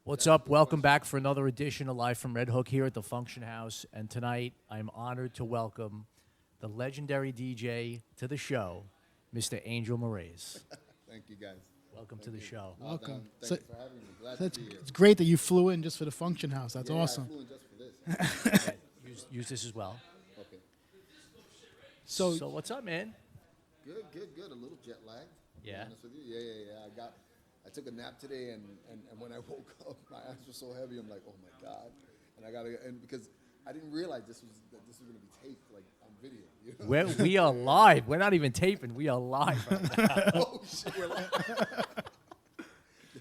What's up? Welcome back for another edition of Live from Redhook here at the Function House. And tonight, I'm honored to welcome the legendary DJ to the show, Mr. Angel Moraes. Thank you, guys. Welcome to the show. Welcome. Thank you for having me. Glad to be here. It's great that you flew in just for the Function House. That's awesome. I flew in just for this. Use this as well. Okay. So, So what's up, man? Good. A little jet lagged. To be Yeah? honest with you. Yeah. I took a nap today, and when I woke up, my eyes were so heavy. I'm like, oh my god. And because I didn't realize this was going to be taped like on video. You know? We are live. We're not even taping. We are live right now. Oh shit, we're live.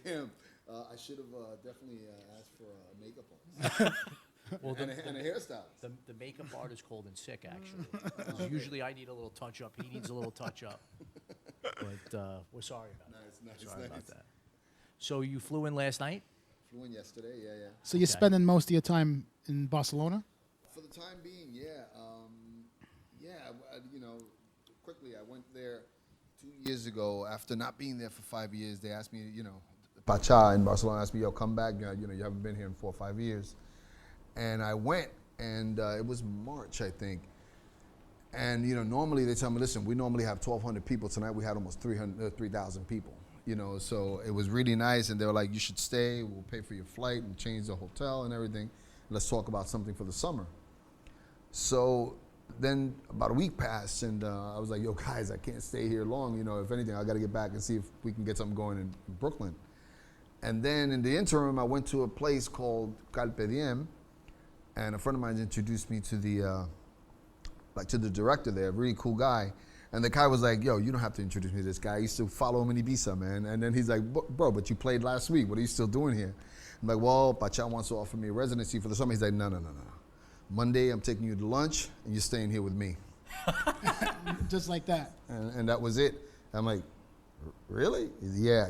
Damn. I should have definitely asked for a makeup artist. Well, and a hairstyle. the makeup art is cold and sick, actually. 'Cause usually I need a little touch-up. He needs a little touch-up. But we're sorry about that. Sorry about that. So you flew in last night? Flew in yesterday, yeah. so you're spending most of your time in Barcelona? For the time being, yeah. Quickly, I went there 2 years ago. After not being there for 5 years, they asked me, Pacha in Barcelona asked me, yo, come back. You haven't been here in 4 or 5 years. And I went, and it was March, I think. And, normally they tell me, listen, we normally have 1,200 people. Tonight we had almost 3,000 people. So it was really nice, and they were like, you should stay, we'll pay for your flight and change the hotel and everything. Let's talk about something for the summer. So then about a week passed, and I was like, yo, guys, I can't stay here long. If anything, I got to get back and see if we can get something going in Brooklyn. And then in the interim, I went to a place called Carpe Diem, and a friend of mine introduced me to the director there, a really cool guy. And the guy was like, yo, you don't have to introduce me to this guy. I used to follow him in Ibiza, man. And then he's like, bro, but you played last week. What are you still doing here? I'm like, well, Pacha wants to offer me a residency for the summer. He's like, no. Monday, I'm taking you to lunch, and you're staying here with me. Just like that. And that was it. I'm like, really? Yeah.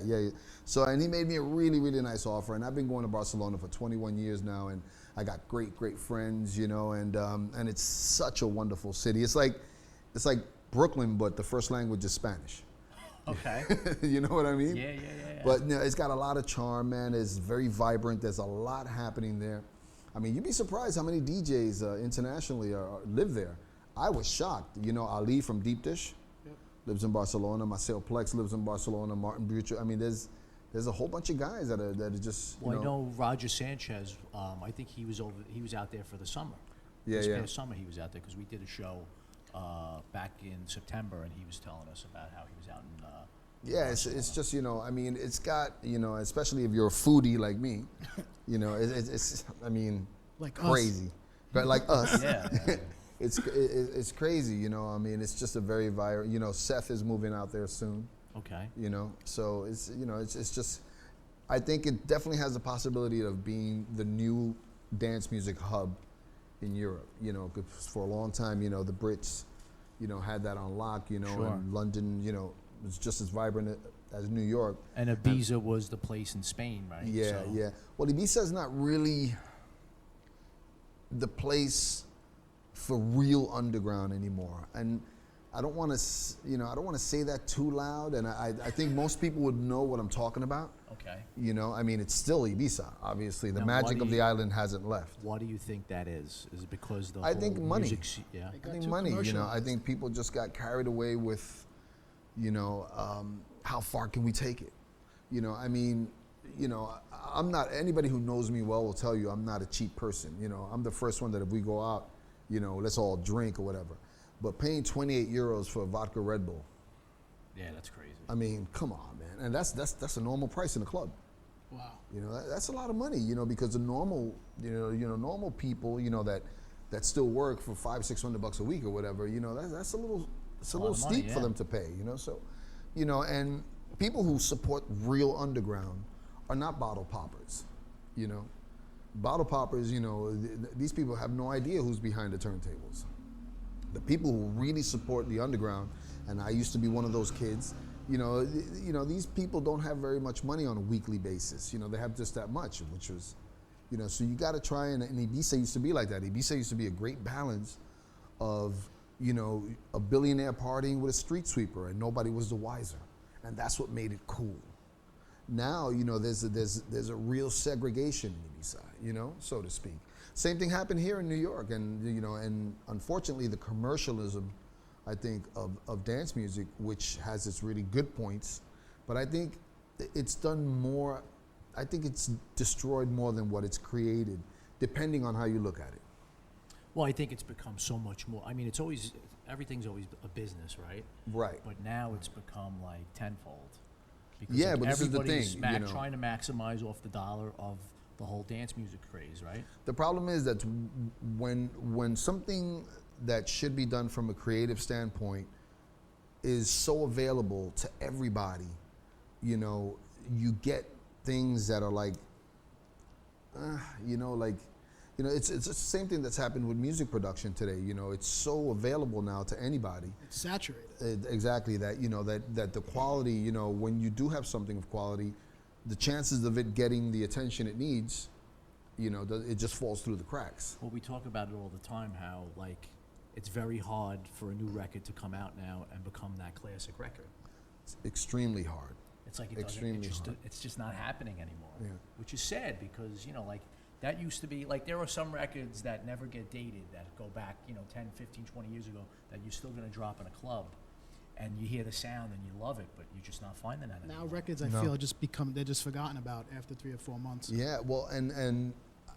So, and he made me a really, really nice offer. And I've been going to Barcelona for 21 years now, and I got great friends, and it's such a wonderful city. It's like Brooklyn, but the first language is Spanish. Okay. You know what I mean? Yeah. But it's got a lot of charm, man. It's very vibrant. There's a lot happening there. I mean, you'd be surprised how many DJs internationally live there. I was shocked. Ali from Deep Dish lives in Barcelona. Marcel Plex lives in Barcelona. Martin Bucher. I mean, there's a whole bunch of guys that are just. Well, I know Roger Sanchez. I think he was out there for the summer. Yeah. This past summer he was out there because we did a show back in September, and he was telling us about how he was out in. Yeah, it's just I mean, it's got especially if you're a foodie like me, it's I mean, Like crazy, but like us, Yeah. it's crazy, I mean, it's just a very viral. Seth is moving out there soon. Okay. So it's it's just, I think it definitely has the possibility of being the new dance music hub in Europe. 'Cause for a long time, the Brits, had that on lock. Sure. And London, was just as vibrant as New York. And Ibiza was the place in Spain, right? Yeah. Well, Ibiza is not really the place for real underground anymore, and I don't want to, I don't want to say that too loud, and I think most people would know what I'm talking about. Okay. I mean, it's still Ibiza, obviously. The Now, magic of the island hasn't left. Why do you think that is? Is it because the I whole think money. music yeah. It got I think too money, commercialized. I think people just got carried away with, how far can we take it? I mean, I'm not, anybody who knows me well will tell you I'm not a cheap person. I'm the first one that if we go out, let's all drink or whatever. But paying 28 euros for a vodka Red Bull, Yeah, that's crazy. I mean, come on, man. And that's a normal price in the club. Wow. That's a lot of money, because the normal, normal people, that still work for $500-600 a week or whatever, that's a little of money, steep for yeah. them to pay, So, and people who support real underground are not bottle poppers, Bottle poppers, these people have no idea who's behind the turntables. The people who really support the underground, and I used to be one of those kids, these people don't have very much money on a weekly basis. They have just that much, which was, so you got to try, and Ibiza used to be like that. Ibiza used to be a great balance of, a billionaire partying with a street sweeper, and nobody was the wiser. And that's what made it cool. Now, there's a real segregation in the East Side, so to speak. Same thing happened here in New York, and and unfortunately, the commercialism, I think, of dance music, which has its really good points, but I think it's done more. I think it's destroyed more than what it's created, depending on how you look at it. Well, I think it's become so much more. I mean, everything's always a business, right? Right. But now it's become like tenfold. Because Yeah, but this is the everybody's thing, trying to maximize off the dollar of the whole dance music craze, right? The problem is that when something that should be done from a creative standpoint is so available to everybody, you get things that are like, it's the same thing that's happened with music production today. It's so available now to anybody. It's saturated. Exactly that. That the quality. When you do have something of quality, the chances of it getting the attention it needs, it just falls through the cracks. Well, we talk about it all the time, how like it's very hard for a new record to come out now and become that classic record. It's extremely hard. It's like Extremely hard. it's just not happening anymore, Yeah. which is sad because like that used to be like there are some records that never get dated that go back 10, 15, 20 years ago that you're still going to drop in a club, and you hear the sound and you love it, but you're just not finding that Now anymore. records, I No. feel, they're just forgotten about after 3 or 4 months. Yeah, well, and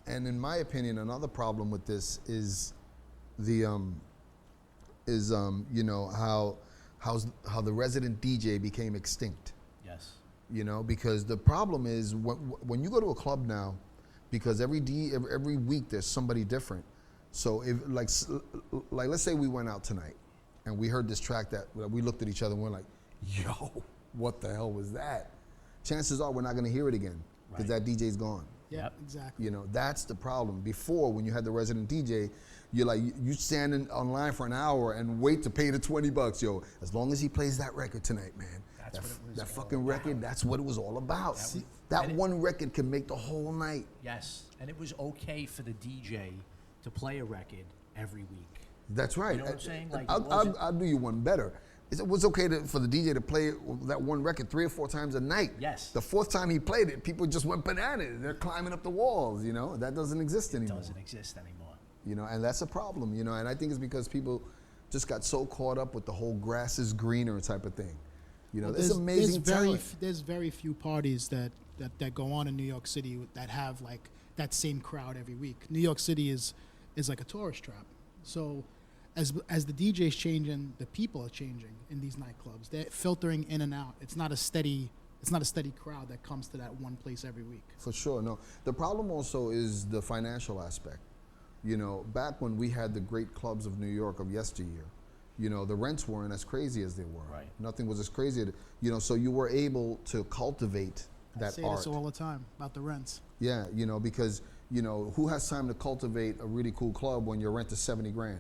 in my opinion, another problem with this is the how the resident DJ became extinct. Yes. Because the problem is when you go to a club now, because every week there's somebody different. So if like let's say we went out tonight and we heard this track that we looked at each other and we're like, yo, what the hell was that? Chances are we're not going to hear it again because Right. that DJ's gone. Yep, exactly. That's the problem. Before, when you had the resident DJ, you're like, you stand online for an hour and wait to pay the $20, yo. As long as he plays that record tonight, man. That's what it was that all fucking about. record, that's what it was all about. That and one record can make the whole night. Yes, and it was okay for the DJ to play a record every week. That's right. You know what I'm saying? Like, it I'll wasn't- do you one better. It was okay for the DJ to play that one record 3 or 4 times a night. Yes. The 4th time he played it, people just went bananas. They're climbing up the walls, That doesn't exist anymore. Doesn't exist anymore. And that's a problem, and I think it's because people just got so caught up with the whole grass is greener type of thing. There's amazing talent. There's very few parties that go on in New York City that have like that same crowd every week. New York City is like a tourist trap. So as the DJ's changing, the people are changing in these nightclubs. They're filtering in and out. It's not a steady crowd that comes to that one place every week. For sure, no. The problem also is the financial aspect. Back when we had the great clubs of New York of yesteryear, the rents weren't as crazy as they were. Right. Nothing was as crazy. So you were able to cultivate that I say art. this all the time about the rents. Yeah, because who has time to cultivate a really cool club when your rent is $70,000?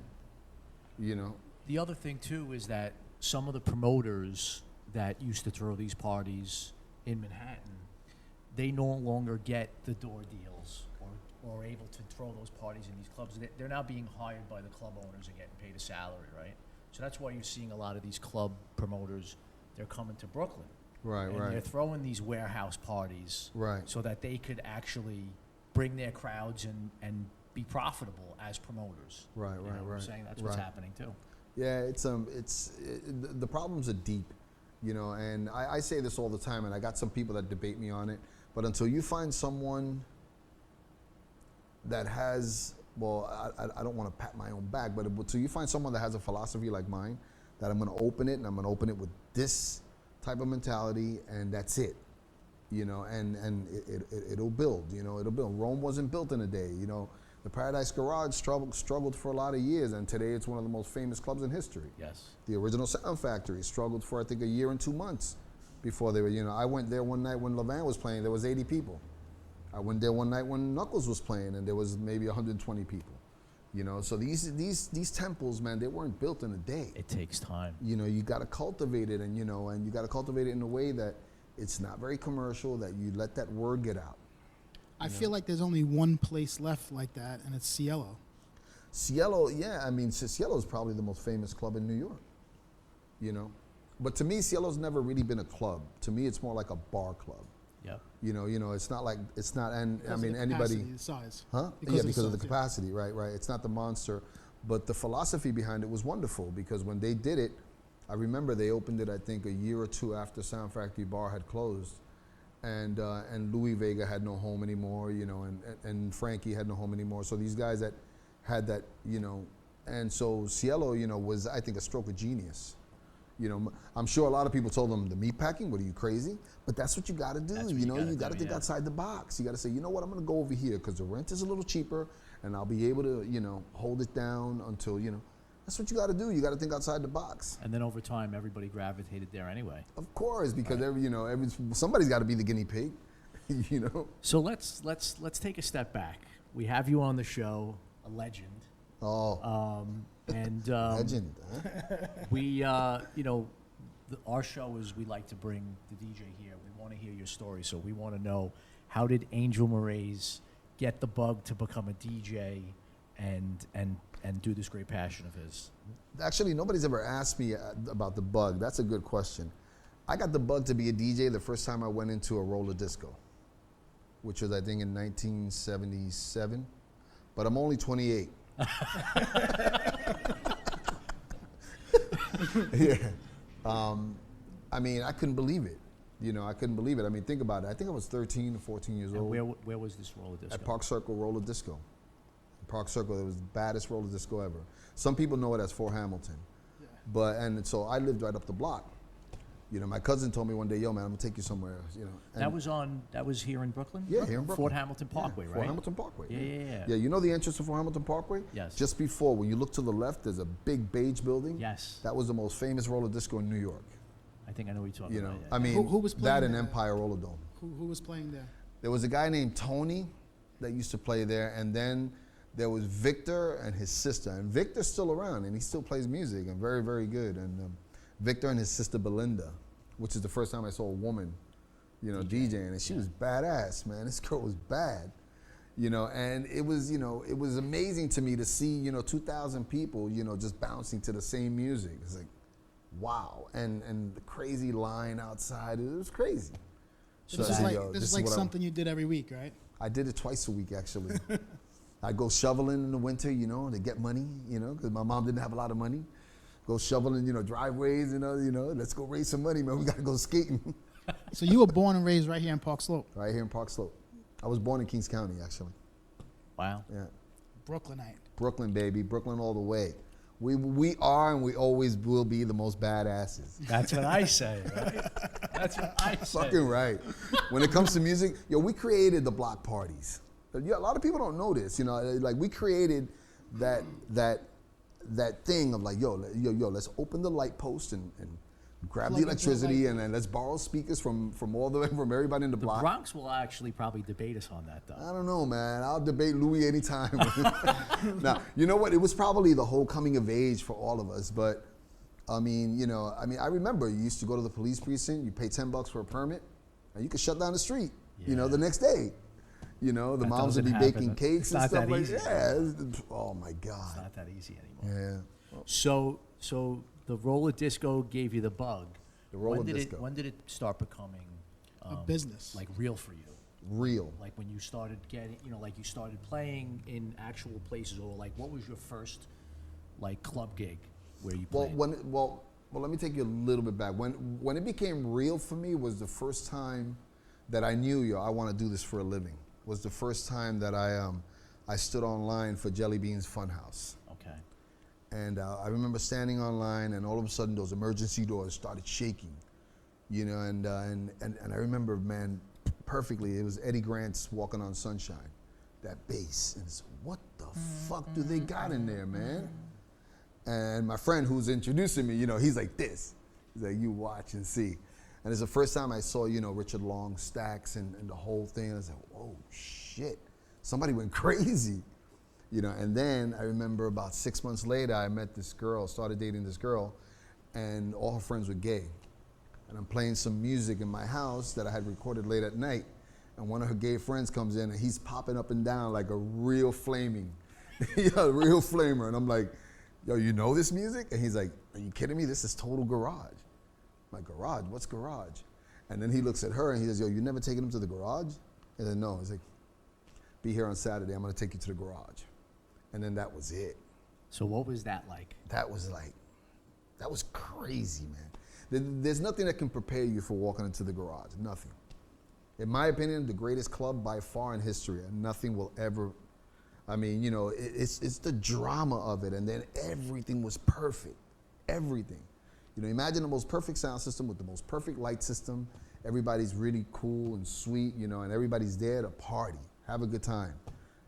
The other thing too is that some of the promoters that used to throw these parties in Manhattan, they no longer get the door deals or able to throw those parties in these clubs. They're now being hired by the club owners and getting paid a salary, right? So that's why you're seeing a lot of these club promoters, they're coming to Brooklyn. Right, and right. they're throwing these warehouse parties Right. so that they could actually bring their crowds and be profitable as promoters. Right, You know right, what I'm right. saying? That's what's Right. happening too. Yeah, the problems are deep, and I say this all the time, and I got some people that debate me on it, but until you find someone that has, I don't want to pat my own back, but until you find someone that has a philosophy like mine, that I'm going to open it, and I'm going to open it with this type of mentality, and that's it, and it'll build, it'll build. Rome wasn't built in a day, The Paradise Garage struggled for a lot of years, and today it's one of the most famous clubs in history. Yes. The original Sound Factory struggled for, I think, 1 year and 2 months before they were, I went there one night when Levan was playing, there was 80 people. I went there one night when Knuckles was playing, and there was maybe 120 people. So these temples, man, they weren't built in a day. It takes time. You got to cultivate it, and and you got to cultivate it in a way that it's not very commercial, that you let that word get out. I feel like there's only one place left like that, and it's Cielo. Cielo, yeah, Cielo is probably the most famous club in New York, But to me, Cielo's never really been a club. To me, it's more like a bar club. Yep. It's not like, it's not, and I Because mean, of the anybody. capacity, the size. Huh? Because Because of the size, yeah. capacity, right. It's not the monster. But the philosophy behind it was wonderful because when they did it, I remember they opened it, I think, a year or two after Sound Factory Bar had closed. And Louis Vega had no home anymore, and Frankie had no home anymore. So these guys that had that, and so Cielo, was, I think, a stroke of genius. I'm sure a lot of people told them, the meat packing, what are you, crazy? But that's what you got to do. That's what You you got to do, think yeah. outside the box. You got to say, you know what, I'm going to go over here because the rent is a little cheaper and I'll be able to, hold it down until, that's what you got to do. You got to think outside the box. And then over time, everybody gravitated there anyway. Of course, because somebody's got to be the guinea pig, So let's take a step back. We have you on the show, a legend. Oh, And legend. Huh? we, our show is we like to bring the DJ here. We want to hear your story, so we want to know, how did Angel Moraes get the bug to become a DJ and do this great passion of his? Actually, nobody's ever asked me about the bug. That's a good question. I got the bug to be a DJ the first time I went into a roller disco, which was, I think, in 1977. But I'm only 28. Yeah. I mean, I couldn't believe it. I couldn't believe it. I mean, think about it. I think I was 13 or 14 years And old. where was this roller disco? At Park Circle Roller Disco. Park Circle, it was the baddest roller disco ever. Some people know it as Fort Hamilton. Yeah. And so I lived right up the block. My cousin told me one day, yo, man, I'm gonna take you somewhere, And that was here in Brooklyn? Yeah, here in Brooklyn. Fort Hamilton Parkway, right? Fort Hamilton Parkway. Yeah. Yeah, you know the entrance to Fort Hamilton Parkway? Yes. Just before, when you look to the left, there's a big beige building. Yes. That was the most famous roller disco in New York. I think I know what you're talking about. Yeah. I mean, Who was playing that and there? Empire Roller Dome. Who was playing there? There was a guy named Tony that used to play there, and then there was Victor and his sister. And Victor's still around, and he still plays music, and very, very good. And Victor and his sister Belinda, which is the first time I saw a woman, DJing, and she was badass, man. This girl was bad, and it was amazing to me to see, 2,000 people, just bouncing to the same music. It's like, wow, and the crazy line outside, it was crazy. This is like something you did every week, right? I did it twice a week, actually. I go shoveling in the winter, to get money, because my mom didn't have a lot of money. Go shoveling, driveways, let's go raise some money, man. We got to go skating. So you were born and raised right here in Park Slope? Right here in Park Slope. I was born in Kings County, actually. Wow. Yeah. Brooklynite. Brooklyn, baby. Brooklyn all the way. We are and we always will be the most badasses. That's what I say, right? That's what I say. Fucking right. When it comes to music, we created the block parties. A lot of people don't know this, like we created that thing of like, yo, let's open the light post and grab the electricity and then let's borrow speakers from everybody in the block. The Bronx will actually probably debate us on that, though. I don't know, man. I'll debate Louis anytime. Now, you know what? It was probably the whole coming of age for all of us, but I remember you used to go to the police precinct, you pay $10 for a permit, and you could shut down the street, the next day. The moms would be baking cakes and stuff like that. Yeah. Oh my God. It's not that easy anymore. Yeah. So the roller disco gave you the bug. The roller disco. When did it start becoming A business. like real for you? Real. Like when you started getting, like you started playing in actual places, or like what was your first like club gig where you played? Well, let me take you a little bit back. When it became real for me was the first time that I knew, I want to do this for a living. Was the first time that I stood online for Jelly Bean's Funhouse. Okay. And I remember standing online, and all of a sudden those emergency doors started shaking, and I remember, man, perfectly. It was Eddie Grant's "Walking on Sunshine," that bass, and it's what the fuck do they got in there, man? And my friend who's introducing me, he's like this. He's like, you watch and see. And it's the first time I saw, Richard Long Stacks and the whole thing. I was like, oh shit, somebody went crazy. And then I remember about 6 months later, I met this girl, started dating this girl, and all her friends were gay. And I'm playing some music in my house that I had recorded late at night, and one of her gay friends comes in, and he's popping up and down like a real flaming, real flamer. And I'm like, yo, you know this music? And he's like, are you kidding me? This is total garage. I'm like, garage? What's garage? And then he looks at her and he says, yo, you never taken him to the garage? And then no, he's like, be here on Saturday, I'm gonna take you to the garage. And then that was it. So what was that like? That was crazy, man. There's nothing that can prepare you for walking into the garage, nothing. In my opinion, the greatest club by far in history, and nothing will ever, I mean, you know, it's the drama of it, and then everything was perfect, everything. You know, imagine the most perfect sound system with the most perfect light system. Everybody's really cool and sweet, you know, and everybody's there to party, have a good time.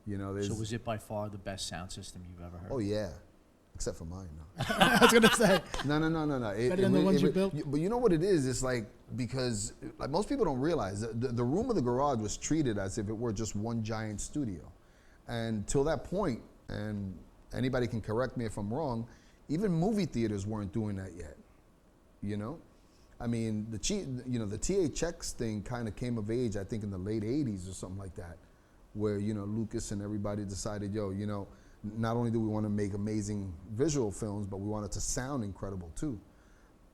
You know, So was it by far the best sound system you've ever heard? Oh yeah, except for mine. No. I was gonna say. No. Better than the ones you built? But you know what it is? It's like, because like most people don't realize the room of the garage was treated as if it were just one giant studio, and till that point, and anybody can correct me if I'm wrong, even movie theaters weren't doing that yet. You know, I mean, the THX thing kind of came of age, I think, in the late '80s or something like that, where, you know, Lucas and everybody decided, yo, you know, not only do we want to make amazing visual films, but we want it to sound incredible too.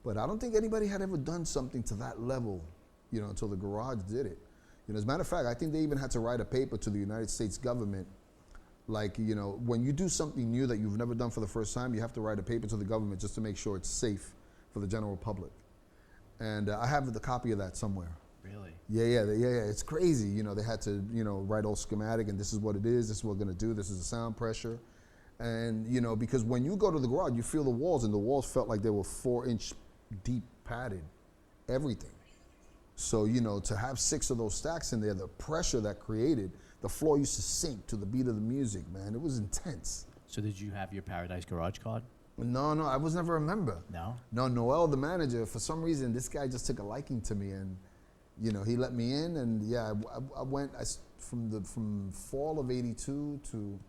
But I don't think anybody had ever done something to that level, you know, until the garage did it. You know, as a matter of fact, I think they even had to write a paper to the United States government, like, you know, when you do something new that you've never done for the first time, you have to write a paper to the government just to make sure it's safe for the general public. And I have the copy of that somewhere. Really? Yeah, it's crazy. You know, they had to, you know, write all schematic, and this is what it is, this is what we're gonna do, this is the sound pressure. And, you know, because when you go to the garage, you feel the walls, and the walls felt like they were 4-inch deep padded, everything. So, you know, to have 6 of those stacks in there, the pressure that created, the floor used to sink to the beat of the music, man. It was intense. So did you have your Paradise Garage card? No, I was never a member. No? No, Noel, the manager, for some reason, this guy just took a liking to me, and, you know, he let me in, and yeah, I went from fall of '82 to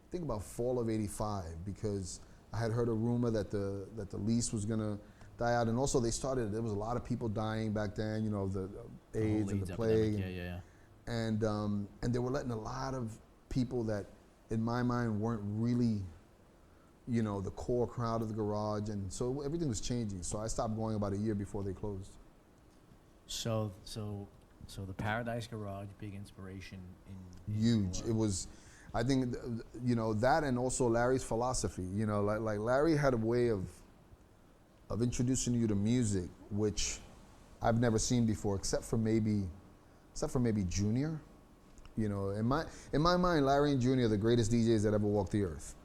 I think about fall of '85, because I had heard a rumor that the lease was gonna die out, and also there was a lot of people dying back then, you know, the AIDS and the plague. Yeah. And they were letting a lot of people that, in my mind, weren't really, you know, the core crowd of the garage, and so everything was changing. So I stopped going about a year before they closed. So the Paradise Garage, big inspiration in Huge. It was, I think, you know, that, and also Larry's philosophy. You know, like Larry had a way of introducing you to music, which I've never seen before, except for maybe Junior. You know, in my mind, Larry and Junior are the greatest DJs that ever walked the earth.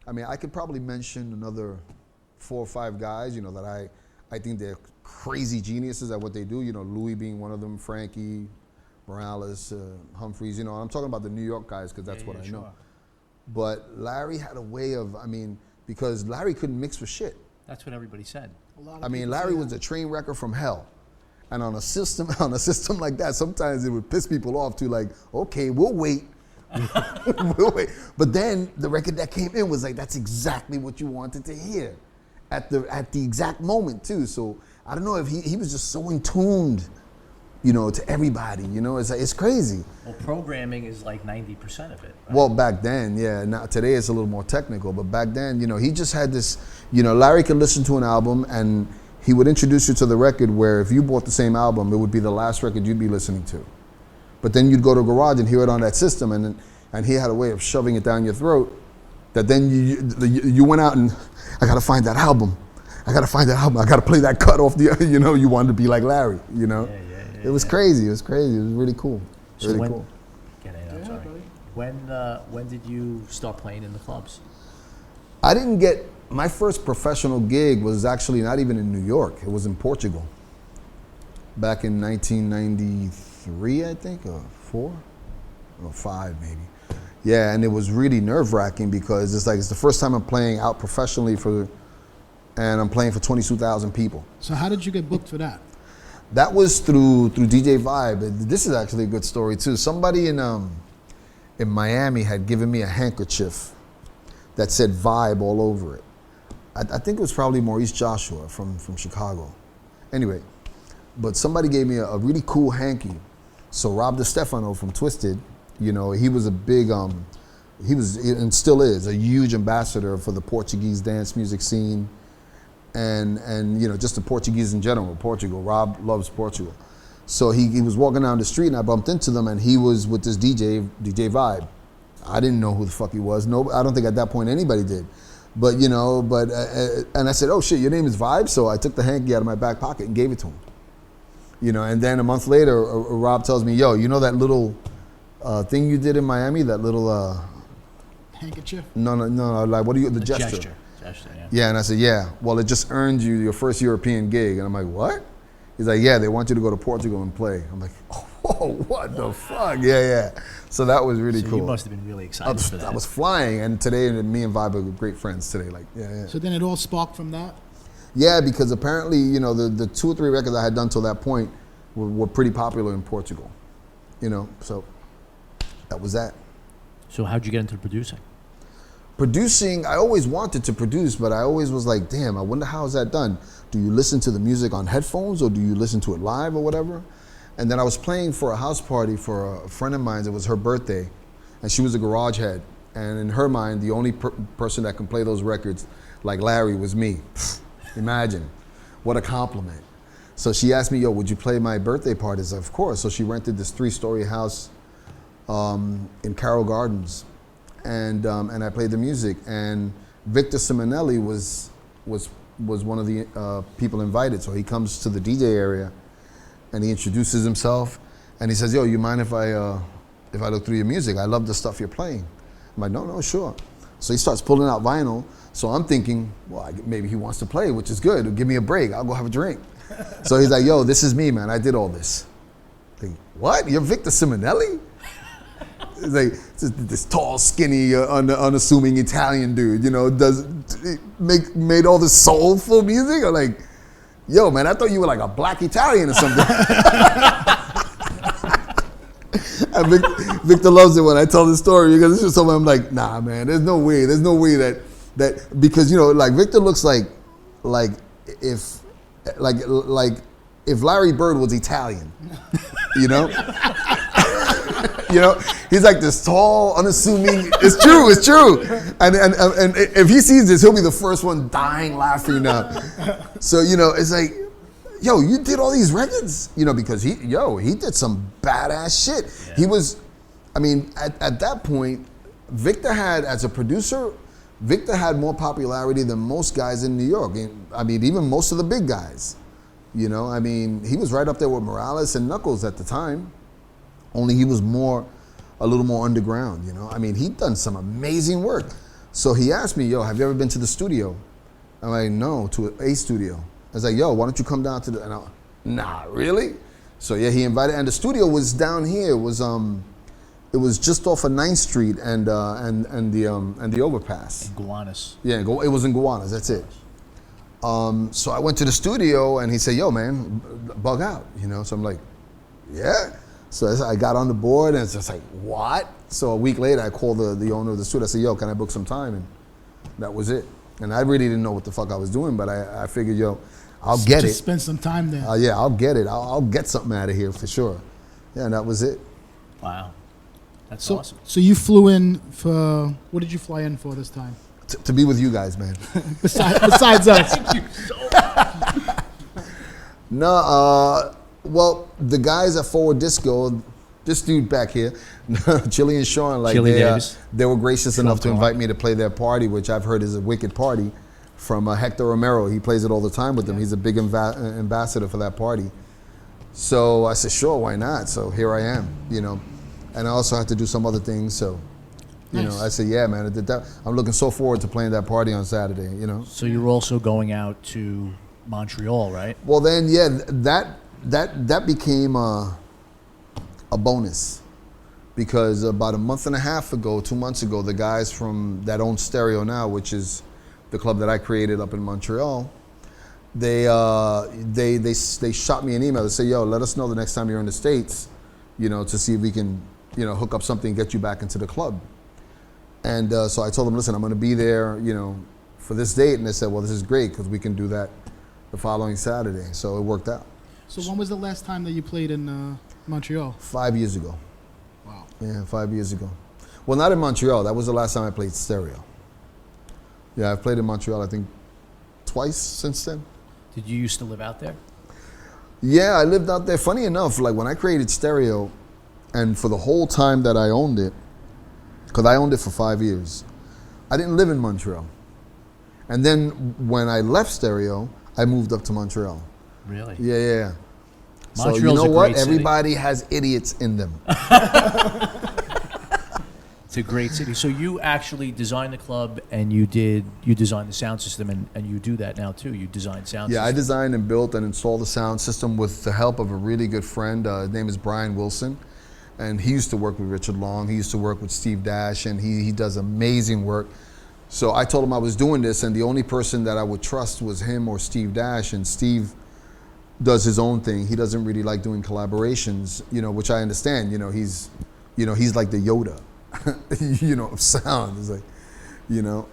I mean, I could probably mention another 4 or 5 guys, you know, that I think they're crazy geniuses at what they do. You know, Louis being one of them, Frankie, Morales, Humphreys. You know, I'm talking about the New York guys because that's what I know. But Larry had a way of, I mean, because Larry couldn't mix for shit. That's what everybody said. I mean, Larry was a train wrecker from hell. And on a system like that, sometimes it would piss people off too, like, okay, we'll wait. We'll wait. But then the record that came in was like, that's exactly what you wanted to hear at the exact moment too. So I don't know if he was just so in tuned, you know, to everybody, you know, it's crazy. Well, programming is like 90% of it. Right? Well, back then, yeah. Now today it's a little more technical, but back then, you know, he just had this, you know, Larry could listen to an album and he would introduce you to the record where if you bought the same album, it would be the last record you'd be listening to. But then you'd go to a garage and hear it on that system, and he had a way of shoving it down your throat that then you went out and, I gotta find that album. I gotta play that cut off the, you know, you wanted to be like Larry, you know? Yeah, it was crazy. It was really cool. Really cool. I'm sorry. When did you start playing in the clubs? I didn't get, my first professional gig was actually not even in New York. It was in Portugal. Back in 1993, I think, or 4, or 5 maybe. Yeah, and it was really nerve-wracking because it's the first time I'm playing out professionally and I'm playing for 22,000 people. So how did you get booked for that? That was through DJ Vibe. This is actually a good story too. Somebody in Miami had given me a handkerchief that said Vibe all over it. I think it was probably Maurice Joshua from Chicago. Anyway, but somebody gave me a really cool hanky. So Rob DeStefano from Twisted, you know, he was a big, he was and still is a huge ambassador for the Portuguese dance music scene, and you know, just the Portuguese in general. Portugal. Rob loves Portugal. So he was walking down the street, and I bumped into them, and he was with this DJ Vibe. I didn't know who the fuck he was. No, I don't think at that point anybody did. But and I said, "Oh shit, your name is Vibe." So I took the hanky out of my back pocket and gave it to him. And then a month later, Rob tells me, "Yo, you know that little thing you did in Miami? That little handkerchief? No. Like, what do you? The gesture. Gesture, yeah. Yeah, and I said, yeah. Well, it just earned you your first European gig. And I'm like, what? He's like, yeah, they want you to go to Portugal and play. I'm like, oh, what the fuck? Yeah. So that was really cool. You must have been really excited for that. I was flying, and today me and Vibe are great friends today. Like, yeah. So then it all sparked from that? Yeah, because apparently, the 2 or 3 records I had done till that point were pretty popular in Portugal. So that was that. So how'd you get into producing? Producing, I always wanted to produce, but I always was like, damn, I wonder how is that done? Do you listen to the music on headphones, or do you listen to it live or whatever? And then I was playing for a house party for a friend of mine. It was her birthday, and she was a garage head. And in her mind, the only person that can play those records like Larry was me. Imagine, what a compliment. So she asked me, yo, would you play my birthday party? I said, of course. So she rented this 3-story house in Carroll Gardens. And I played the music, and Victor Simonelli was one of the people invited. So he comes to the DJ area, and he introduces himself, and he says, "Yo, you mind if I look through your music? I love the stuff you're playing." I'm like, "No, sure." So he starts pulling out vinyl. So I'm thinking, well, maybe he wants to play, which is good. Give me a break. I'll go have a drink. So he's like, "Yo, this is me, man. I did all this." I'm like, what? You're Victor Simonelli? It's like this tall, skinny, unassuming Italian dude, made all this soulful music. I'm like, yo, man, I thought you were like a black Italian or something. And Victor loves it when I tell this story, because it's just something I'm like, nah, man, there's no way that because like Victor looks like if Larry Bird was Italian, he's like this tall, unassuming. It's true. And if he sees this, he'll be the first one dying laughing now. So it's like, yo, you did all these records, because he did some badass shit. Yeah. He was, at that point, Victor had, as a producer, more popularity than most guys in New York. Even most of the big guys. He was right up there with Morales and Knuckles at the time. Only he was a little more underground, he'd done some amazing work. So he asked me, yo, have you ever been to the studio? I'm like, no, to a studio. I was like, yo, why don't you come down to the, and I, nah, really? So yeah, he invited, and the studio was down here. It was just off of 9th Street and the overpass. In Gowanus. Yeah, it was in Gowanus, that's it. So I went to the studio, and he said, yo, man, bug out, So I'm like, yeah. So I got on the board, and it's just like, what? So a week later, I called the owner of the studio. I said, yo, can I book some time? And that was it. And I really didn't know what the fuck I was doing, but I figured, yo, I'll get it. Just spend some time there. Yeah, I'll get it. I'll get something out of here for sure. Yeah, and that was it. Wow. That's awesome. So you flew in for, what did you fly in for this time? To be with you guys, man. Besides us. Thank you so much. No, well, the guys at Forward Disco, this dude back here, Chili and Sean, they were gracious enough to invite me to play their party, which I've heard is a wicked party, from Hector Romero. He plays it all the time with them. He's a big ambassador for that party. So I said, sure, why not? So here I am, And I also had to do some other things, so, I said, yeah, man, I did that. I'm looking so forward to playing that party on Saturday, So you're also going out to Montreal, right? Well, then, yeah, that became a bonus, because about a month and a half ago, 2 months ago, the guys from that own Stereo Now, which is the club that I created up in Montreal, they shot me an email. They say, yo, let us know the next time you're in the States, to see if we can, hook up something and get you back into the club. And so I told them, listen, I'm going to be there, for this date. And they said, well, this is great, because we can do that the following Saturday. So it worked out. So when was the last time that you played in Montreal? 5 years ago. Wow. Yeah, 5 years ago. Well, not in Montreal. That was the last time I played Stereo. Yeah, I've played in Montreal, I think, twice since then. Did you used to live out there? Yeah, I lived out there. Funny enough, like when I created Stereo, and for the whole time that I owned it, because I owned it for 5 years, I didn't live in Montreal. And then when I left Stereo, I moved up to Montreal. Really? Yeah. So you Montreal's know a what? great city. Everybody has idiots in them. It's a great city. So you actually designed the club, and you designed the sound system, and you do that now too. You design sound Yeah, I system. designed and built and installed the sound system with the help of a really good friend. His name is Brian Wilson, and he used to work with Richard Long. He used to work with Steve Dash, and he does amazing work. So I told him I was doing this, and the only person that I would trust was him or Steve Dash, and Steve does his own thing. He doesn't really like doing collaborations, which I understand. He's like the Yoda, of sound. It's like,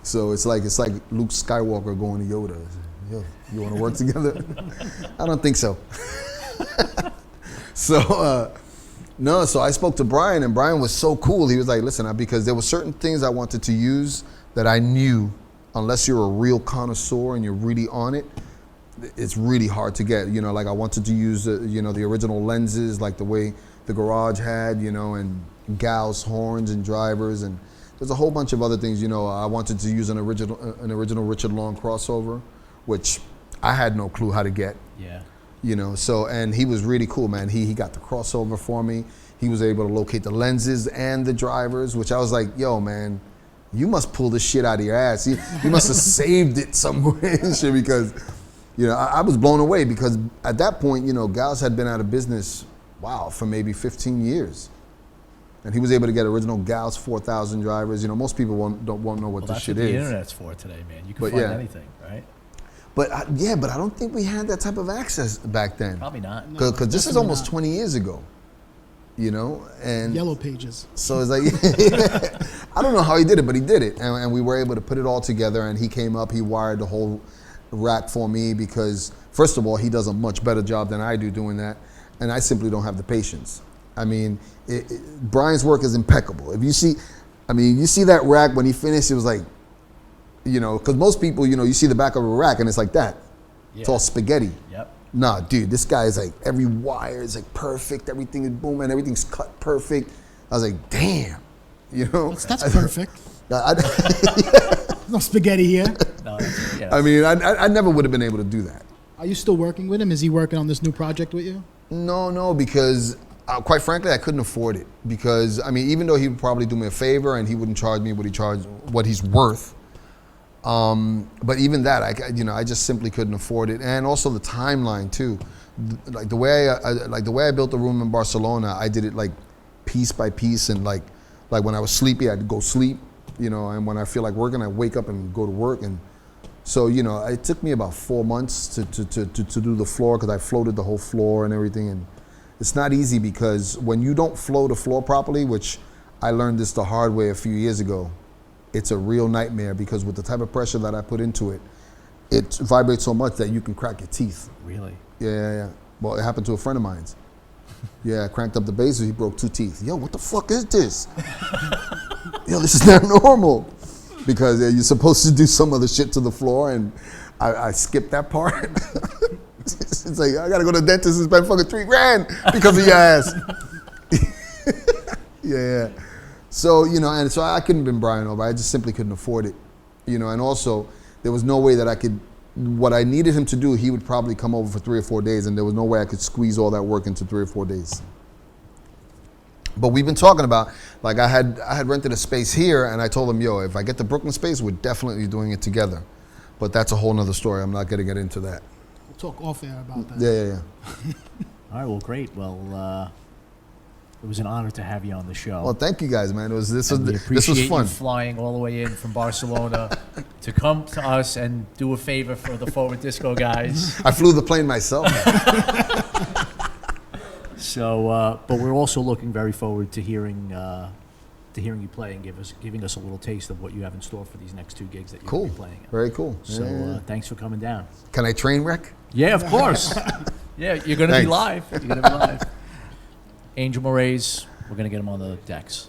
so it's like Luke Skywalker going to Yoda. Yo, you want to work together? I don't think so. So I spoke to Brian, and Brian was so cool. He was like, listen, because there were certain things I wanted to use that I knew, unless you're a real connoisseur and you're really on it, it's really hard to get. Like I wanted to use, the original lenses, like the way the Garage had, and Gauss horns and drivers, and there's a whole bunch of other things. I wanted to use an original Richard Long crossover, which I had no clue how to get. Yeah. So, and he was really cool, man. He got the crossover for me. He was able to locate the lenses and the drivers, which I was like, yo, man, you must pull this shit out of your ass. You must have saved it somewhere and shit, because, I was blown away, because at that point, Gauss had been out of business, for maybe 15 years. And he was able to get original Gauss 4000 drivers. Most people won't know what this shit is. That's what the internet's for today, man. You can find anything, right? But I don't think we had that type of access back then. Probably not. Because this is definitely almost not. 20 years ago, and Yellow Pages. so it's like, I don't know how he did it, but he did it. And we were able to put it all together, and he came up, he wired the whole rack for me, because first of all, he does a much better job than I do doing that. And I simply don't have the patience. I mean, Brian's work is impeccable. If you see that rack when he finished, it was like, because most people, you see the back of a rack and it's like that. Yeah. It's all spaghetti. Yep. Nah, dude, this guy is like, every wire is like perfect. Everything is boom, and everything's cut perfect. I was like, damn, That's perfect. No spaghetti here. No, I mean, I never would have been able to do that. Are you still working with him? Is he working on this new project with you? No, because quite frankly, I couldn't afford it. Because even though he would probably do me a favor and he wouldn't charge me what he's worth, but even that, I just simply couldn't afford it. And also the timeline too, like the way I built the room in Barcelona, I did it like piece by piece, and like when I was sleepy, I'd go sleep, and when I feel like working, I wake up and go to work. And so, it took me about 4 months to do the floor, because I floated the whole floor and everything. And it's not easy, because when you don't float a floor properly, which I learned this the hard way a few years ago, it's a real nightmare, because with the type of pressure that I put into it, it vibrates so much that you can crack your teeth. Really? Yeah. Well, it happened to a friend of mine's. Yeah, I cranked up the bass, he broke 2 teeth. Yo, what the fuck is this? Yo, this is not normal. Because you're supposed to do some other shit to the floor, and I skipped that part. It's like, I gotta go to the dentist and spend fucking $3,000 because of your ass. Yeah. So, and so I couldn't bring Brian over. I just simply couldn't afford it. And also, there was no way that I could, what I needed him to do, he would probably come over for 3 or 4 days, and there was no way I could squeeze all that work into 3 or 4 days. But we've been talking about, like I had rented a space here, and I told him, yo, if I get the Brooklyn space, we're definitely doing it together. But that's a whole nother story. I'm not gonna get into that. We'll talk off air about that. Yeah. All right. Well, great. Well, it was an honor to have you on the show. Well, thank you guys, man. This was appreciate fun. you flying all the way in from Barcelona to come to us and do a favor for the Forward Disco guys. I flew the plane myself. So, but we're also looking very forward to hearing you play and giving us a little taste of what you have in store for these next 2 gigs that you're going to be playing at. Very cool. So, thanks for coming down. Can I train wreck? Yeah, of course. Yeah, you're going to be live. You're going to be live. Angel Moraes, we're going to get him on the decks.